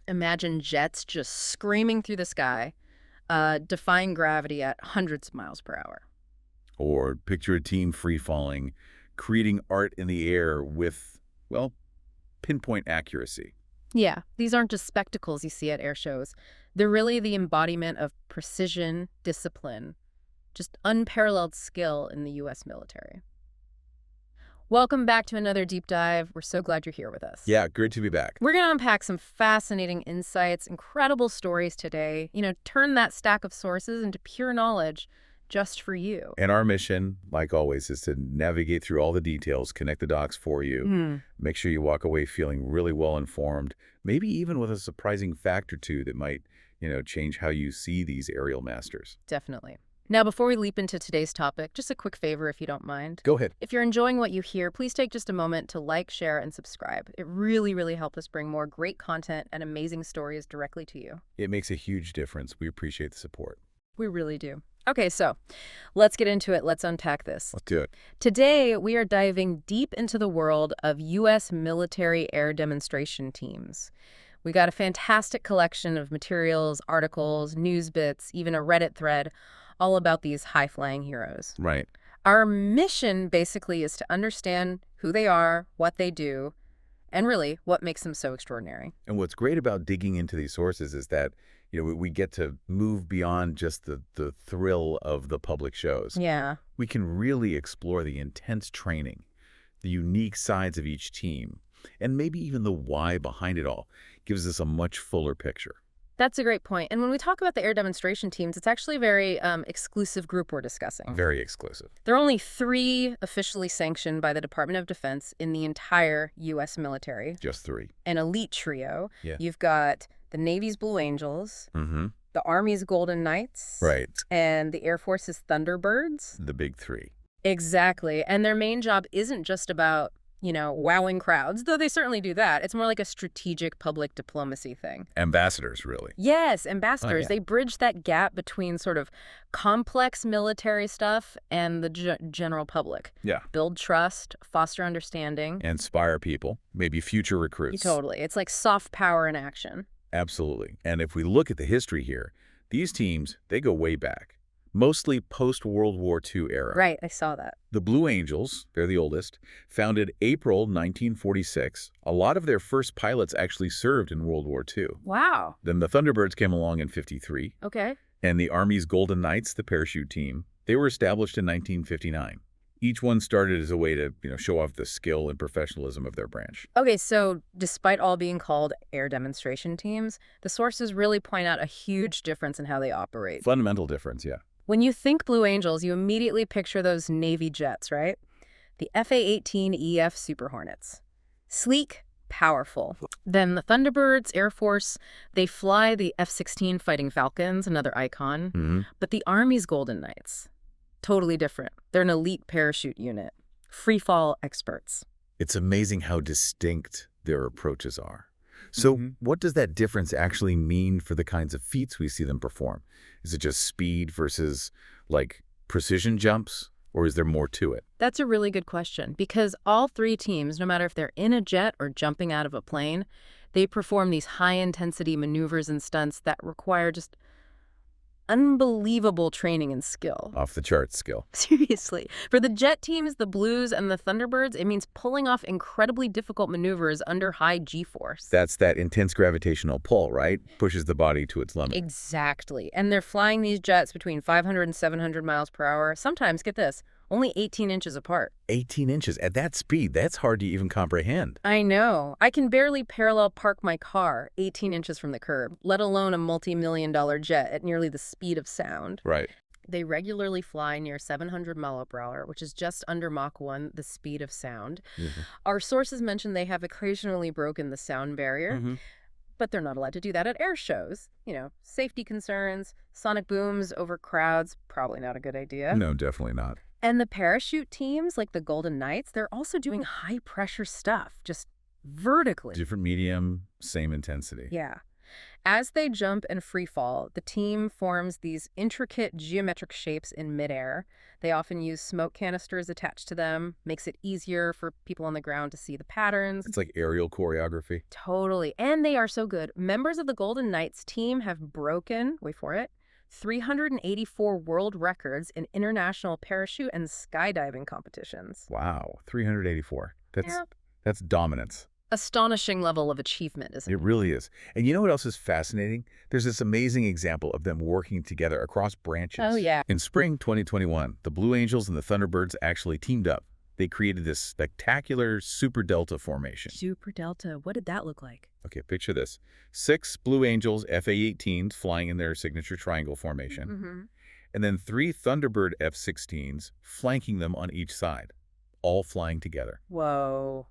Imagine jets just screaming through the sky, defying gravity at hundreds of miles per hour. Or picture a team free-falling, creating art in the air with, well, pinpoint accuracy. Yeah, these aren't just spectacles you see at air shows. They're really the embodiment of precision, discipline, just unparalleled skill in the U.S. military. Welcome back to another deep dive. We're so glad you're here with us. Yeah, great to be back. We're going to unpack some fascinating insights, incredible stories today. Turn that stack of sources into pure knowledge just for you. And our mission, like always, is to navigate through all the details, connect the dots for you, make sure you walk away feeling really well-informed, maybe even with a surprising fact or two that might, change how you see these aerial masters. Definitely. Now, before we leap into today's topic, just a quick favor if you don't mind. Go ahead. If you're enjoying what you hear, please take just a moment to like, share, and subscribe. It really, really helps us bring more great content and amazing stories directly to you. It makes a huge difference. We appreciate the support. We really do. Okay, so let's get into it. Let's unpack this. Let's do it. Today, we are diving deep into the world of U.S. military air demonstration teams. We got a fantastic collection of materials, articles, news bits, even a Reddit thread, all about these high-flying heroes. Right. Our mission basically is to understand who they are, what they do, and really what makes them so extraordinary. And what's great about digging into these sources is that, we get to move beyond just the thrill of the public shows. Yeah. We can really explore the intense training, the unique sides of each team, and maybe even the why behind it all gives us a much fuller picture. That's a great point. And when we talk about the air demonstration teams, it's actually a very exclusive group we're discussing. Very exclusive. There are only 3 officially sanctioned by the Department of Defense in the entire U.S. military. Just 3. An elite trio. Yeah. You've got the Navy's Blue Angels, the Army's Golden Knights, Right. and the Air Force's Thunderbirds. The big 3. Exactly. And their main job isn't just about wowing crowds, though they certainly do that. It's more like a strategic public diplomacy thing. Ambassadors, really. Yes, ambassadors. Oh, yeah. They bridge that gap between sort of complex military stuff and the general public. Yeah. Build trust, foster understanding. Inspire people, maybe future recruits. Totally. It's like soft power in action. Absolutely. And if we look at the history here, these teams, they go way back. Mostly post-World War II era. Right, I saw that. The Blue Angels, they're the oldest, founded April 1946. A lot of their first pilots actually served in World War II. Wow. Then the Thunderbirds came along in 53. Okay. And the Army's Golden Knights, the parachute team, they were established in 1959. Each one started as a way to, show off the skill and professionalism of their branch. Okay, so despite all being called air demonstration teams, the sources really point out a huge difference in how they operate. Fundamental difference, yeah. When you think Blue Angels, you immediately picture those Navy jets, right? The FA-18EF Super Hornets. Sleek, powerful. Then the Thunderbirds, Air Force, they fly the F-16 Fighting Falcons, another icon. But the Army's Golden Knights, totally different. They're an elite parachute unit. Free-fall experts. It's amazing how distinct their approaches are. So what does that difference actually mean for the kinds of feats we see them perform? Is it just speed versus, precision jumps, or is there more to it? That's a really good question, because all 3 teams, no matter if they're in a jet or jumping out of a plane, they perform these high-intensity maneuvers and stunts that require just unbelievable training and skill. Off the charts skill. Seriously. For the jet teams, the Blues and the Thunderbirds, it means pulling off incredibly difficult maneuvers under high G-force. That's that intense gravitational pull, right? Pushes the body to its limit. Exactly. And they're flying these jets between 500 and 700 miles per hour. Sometimes, get this, only 18 inches apart. 18 inches. At that speed, that's hard to even comprehend. I know. I can barely parallel park my car 18 inches from the curb, let alone a multi-million-dollar jet at nearly the speed of sound. Right. They regularly fly near 700 miles per hour, which is just under Mach 1, the speed of sound. Our sources mention they have occasionally broken the sound barrier, but they're not allowed to do that at air shows. Safety concerns, sonic booms over crowds, probably not a good idea. No, definitely not. And the parachute teams, like the Golden Knights, they're also doing high-pressure stuff, just vertically. Different medium, same intensity. Yeah. As they jump and free fall, the team forms these intricate geometric shapes in midair. They often use smoke canisters attached to them, makes it easier for people on the ground to see the patterns. It's like aerial choreography. Totally. And they are so good. Members of the Golden Knights team have broken, wait for it, 384 world records in international parachute and skydiving competitions. Wow, 384. Yep. That's dominance. Astonishing level of achievement, isn't it? It really is. And you know what else is fascinating? There's this amazing example of them working together across branches. Oh, yeah. In spring 2021, the Blue Angels and the Thunderbirds actually teamed up. They created this spectacular Super Delta formation. Super Delta. What did that look like? Okay, picture this. 6 Blue Angels FA-18s flying in their signature triangle formation, and then 3 Thunderbird F-16s flanking them on each side, all flying together. Whoa.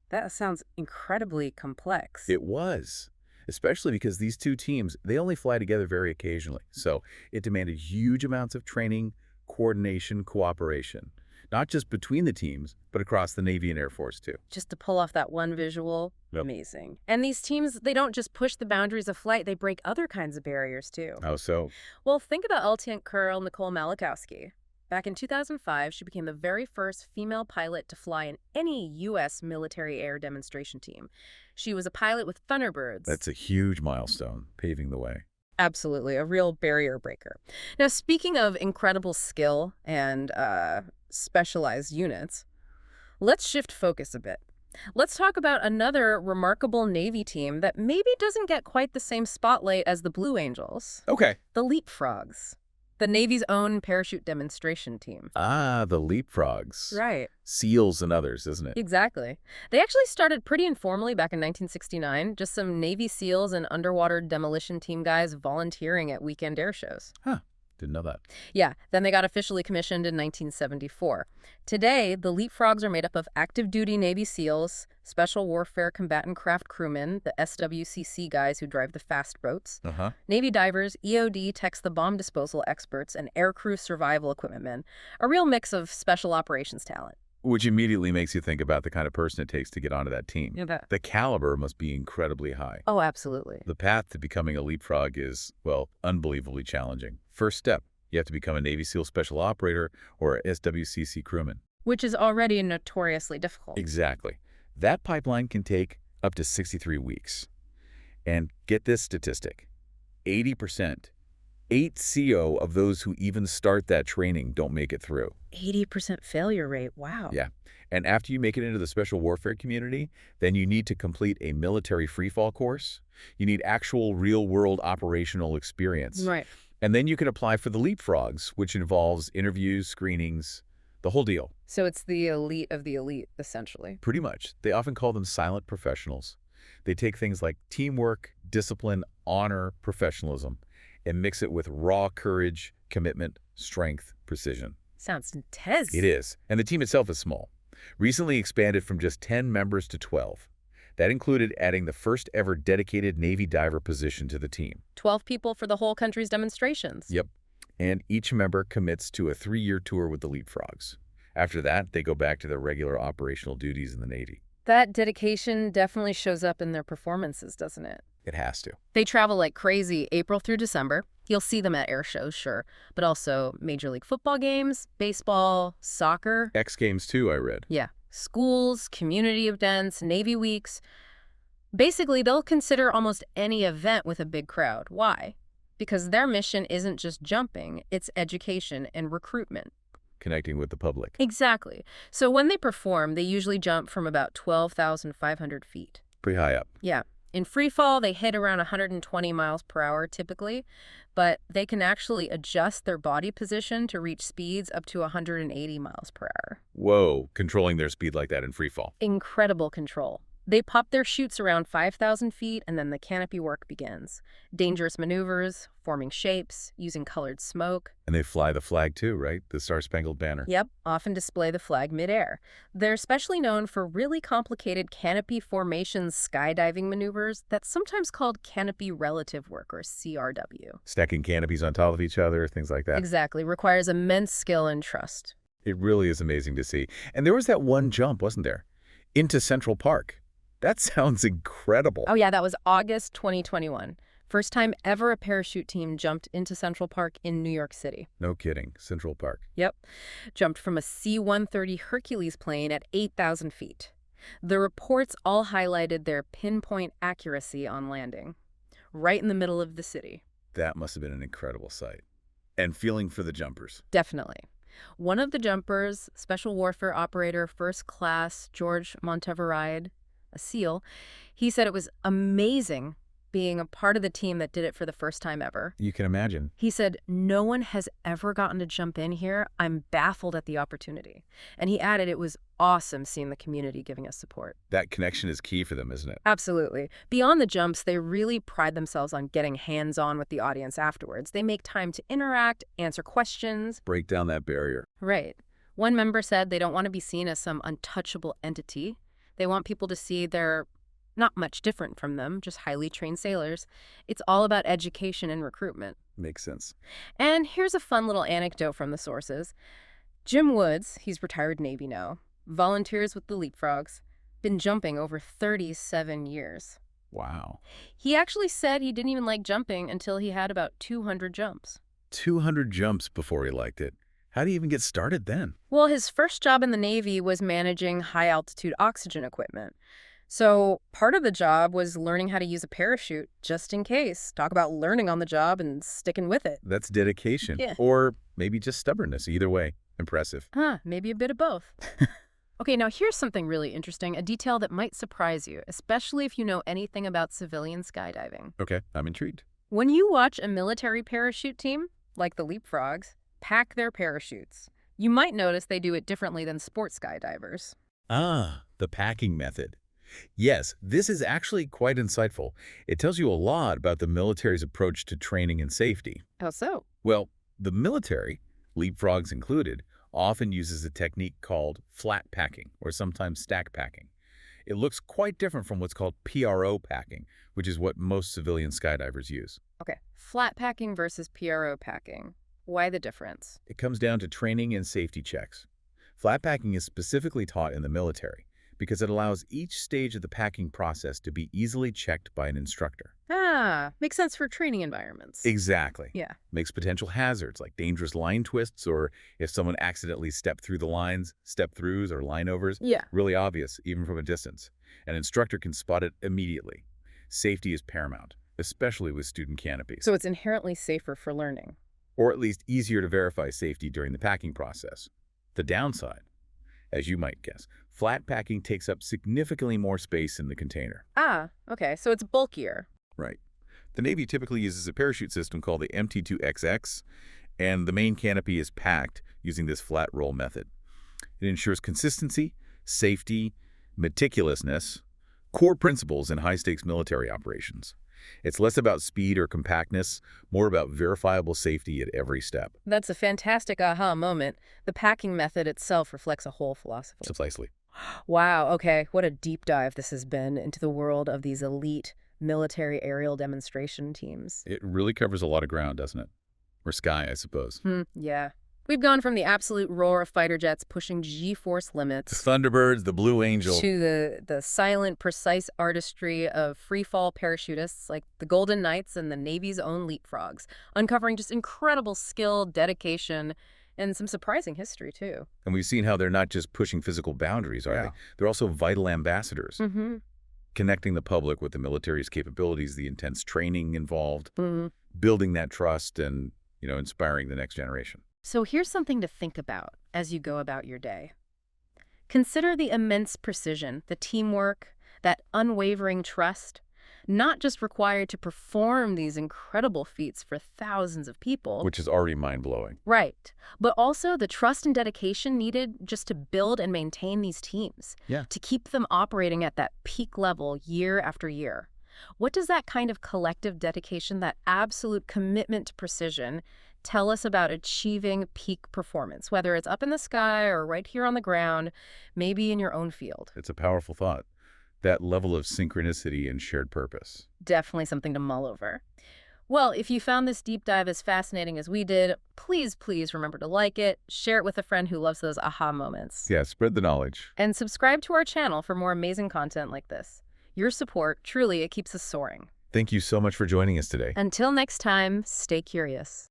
That sounds incredibly complex. It was, especially because these two teams, they only fly together very occasionally. So it demanded huge amounts of training, coordination, cooperation, not just between the teams, but across the Navy and Air Force too. Just to pull off that one visual, Yep. amazing. And these teams, they don't just push the boundaries of flight, they break other kinds of barriers too. How so? Well, think about Lieutenant Colonel Nicole Malachowski. Back in 2005, she became the very first female pilot to fly in any U.S. military air demonstration team. She was a pilot with Thunderbirds. That's a huge milestone, paving the way. Absolutely, a real barrier breaker. Now, speaking of incredible skill and specialized units, let's shift focus a bit. Let's talk about another remarkable Navy team that maybe doesn't get quite the same spotlight as the Blue Angels. Okay. The Leapfrogs, the Navy's own parachute demonstration team. Ah, the Leapfrogs. Right. SEALs and others, isn't it? Exactly. They actually started pretty informally back in 1969, just some Navy SEALs and underwater demolition team guys volunteering at weekend air shows. Huh. Didn't know that. Yeah, then they got officially commissioned in 1974. Today, the Leapfrogs are made up of active duty Navy SEALs, Special Warfare Combatant Craft crewmen, the SWCC guys who drive the fast boats, Navy divers, EOD techs, the bomb disposal experts, and aircrew survival equipment men. A real mix of special operations talent. Which immediately makes you think about the kind of person it takes to get onto that team. Yeah, The caliber must be incredibly high. Oh, absolutely. The path to becoming a Leapfrog is, well, unbelievably challenging. First step, you have to become a Navy SEAL Special Operator or a SWCC crewman. Which is already notoriously difficult. Exactly. That pipeline can take up to 63 weeks. And get this statistic, 80%, 80 of those who even start that training don't make it through. 80% failure rate, wow. Yeah. And after you make it into the special warfare community, then you need to complete a military freefall course. You need actual real-world operational experience. Right. And then you can apply for the Leapfrogs, which involves interviews, screenings, the whole deal. So it's the elite of the elite, essentially. Pretty much. They often call them silent professionals. They take things like teamwork, discipline, honor, professionalism, and mix it with raw courage, commitment, strength, precision. Sounds intense. It is. And the team itself is small. Recently expanded from just 10 members to 12. That included adding the first ever dedicated Navy diver position to the team. 12 people for the whole country's demonstrations. Yep. And each member commits to a 3-year tour with the Leapfrogs. After that, they go back to their regular operational duties in the Navy. That dedication definitely shows up in their performances, doesn't it? It has to. They travel like crazy April through December. You'll see them at air shows, sure, but also Major League football games, baseball, soccer. X Games too, I read. Yeah. Schools, community events, Navy weeks. Basically, they'll consider almost any event with a big crowd. Why? Because their mission isn't just jumping, it's education and recruitment. Connecting with the public. Exactly. So when they perform, they usually jump from about 12,500 feet. Pretty high up. Yeah. In free fall, they hit around 120 miles per hour typically, but they can actually adjust their body position to reach speeds up to 180 miles per hour. Whoa, controlling their speed like that in free fall. Incredible control. They pop their chutes around 5,000 feet, and then the canopy work begins. Dangerous maneuvers, forming shapes, using colored smoke. And they fly the flag too, right? The Star-Spangled Banner. Yep, often display the flag midair. They're especially known for really complicated canopy formation skydiving maneuvers that's sometimes called canopy relative work, or CRW. Stacking canopies on top of each other, things like that. Exactly, requires immense skill and trust. It really is amazing to see. And there was that one jump, wasn't there? Into Central Park. That sounds incredible. Oh yeah, that was August 2021. First time ever a parachute team jumped into Central Park in New York City. No kidding. Central Park. Yep. Jumped from a C-130 Hercules plane at 8,000 feet. The reports all highlighted their pinpoint accuracy on landing, right in the middle of the city. That must have been an incredible sight. And feeling for the jumpers. Definitely. One of the jumpers, Special Warfare Operator First Class George Monteveride, a SEAL, he said it was amazing being a part of the team that did it for the first time ever. You can imagine. He said, "No one has ever gotten to jump in here. I'm baffled at the opportunity." And he added it was awesome seeing the community giving us support. That connection is key for them, isn't it? Absolutely. Beyond the jumps, they really pride themselves on getting hands-on with the audience afterwards. They make time to interact, answer questions. Break down that barrier. Right. One member said they don't want to be seen as some untouchable entity. They want people to see they're not much different from them, just highly trained sailors. It's all about education and recruitment. Makes sense. And here's a fun little anecdote from the sources. Jim Woods, he's retired Navy now, volunteers with the Leapfrogs, been jumping over 37 years. Wow. He actually said he didn't even like jumping until he had about 200 jumps. 200 jumps before he liked it. How do you even get started then? Well, his first job in the Navy was managing high-altitude oxygen equipment. So part of the job was learning how to use a parachute, just in case. Talk about learning on the job and sticking with it. That's dedication. Yeah. Or maybe just stubbornness. Either way, impressive. Maybe a bit of both. Okay, now here's something really interesting, a detail that might surprise you, especially if you know anything about civilian skydiving. Okay, I'm intrigued. When you watch a military parachute team, like the Leapfrogs, pack their parachutes, you might notice they do it differently than sports skydivers. Ah, the packing method. Yes, this is actually quite insightful. It tells you a lot about the military's approach to training and safety. How so? Well, the military, Leapfrogs included, often uses a technique called flat packing, or sometimes stack packing. It looks quite different from what's called PRO packing, which is what most civilian skydivers use. Okay, flat packing versus PRO packing. Why the difference? It comes down to training and safety checks. Flat packing is specifically taught in the military because it allows each stage of the packing process to be easily checked by an instructor. Makes sense for training environments. Exactly. Yeah. Makes potential hazards like dangerous line twists or if someone accidentally stepped through the lines, step-throughs or line overs, Yeah. really obvious even from a distance. An instructor can spot it immediately. Safety is paramount, especially with student canopies. So it's inherently safer for learning. Or at least easier to verify safety during the packing process. The downside, as you might guess, flat packing takes up significantly more space in the container. Okay, so it's bulkier. Right. The Navy typically uses a parachute system called the MT2XX, and the main canopy is packed using this flat roll method. It ensures consistency, safety, meticulousness, core principles in high-stakes military operations. It's less about speed or compactness, more about verifiable safety at every step. That's a fantastic aha moment. The packing method itself reflects a whole philosophy. Precisely. Wow, okay, what a deep dive this has been into the world of these elite military aerial demonstration teams. It really covers a lot of ground, doesn't it? Or sky, I suppose. Yeah. We've gone from the absolute roar of fighter jets pushing G-force The limits Thunderbirds, the Blue Angel. to the silent, precise artistry of free-fall parachutists like the Golden Knights and the Navy's own Leapfrogs, uncovering just incredible skill, dedication, and some surprising history, too. And we've seen how they're not just pushing physical boundaries, are they? They're also vital ambassadors, connecting the public with the military's capabilities, the intense training involved, building that trust and, inspiring the next generation. So here's something to think about as you go about your day. Consider the immense precision, the teamwork, that unwavering trust, not just required to perform these incredible feats for thousands of people. Which is already mind-blowing. Right. But also the trust and dedication needed just to build and maintain these teams. Yeah. To keep them operating at that peak level year after year. What does that kind of collective dedication, that absolute commitment to precision, tell us about achieving peak performance, whether it's up in the sky or right here on the ground, maybe in your own field? It's a powerful thought. That level of synchronicity and shared purpose. Definitely something to mull over. Well, if you found this deep dive as fascinating as we did, please remember to like it, share it with a friend who loves those aha moments. Yeah, spread the knowledge. And subscribe to our channel for more amazing content like this. Your support, truly, it keeps us soaring. Thank you so much for joining us today. Until next time, stay curious.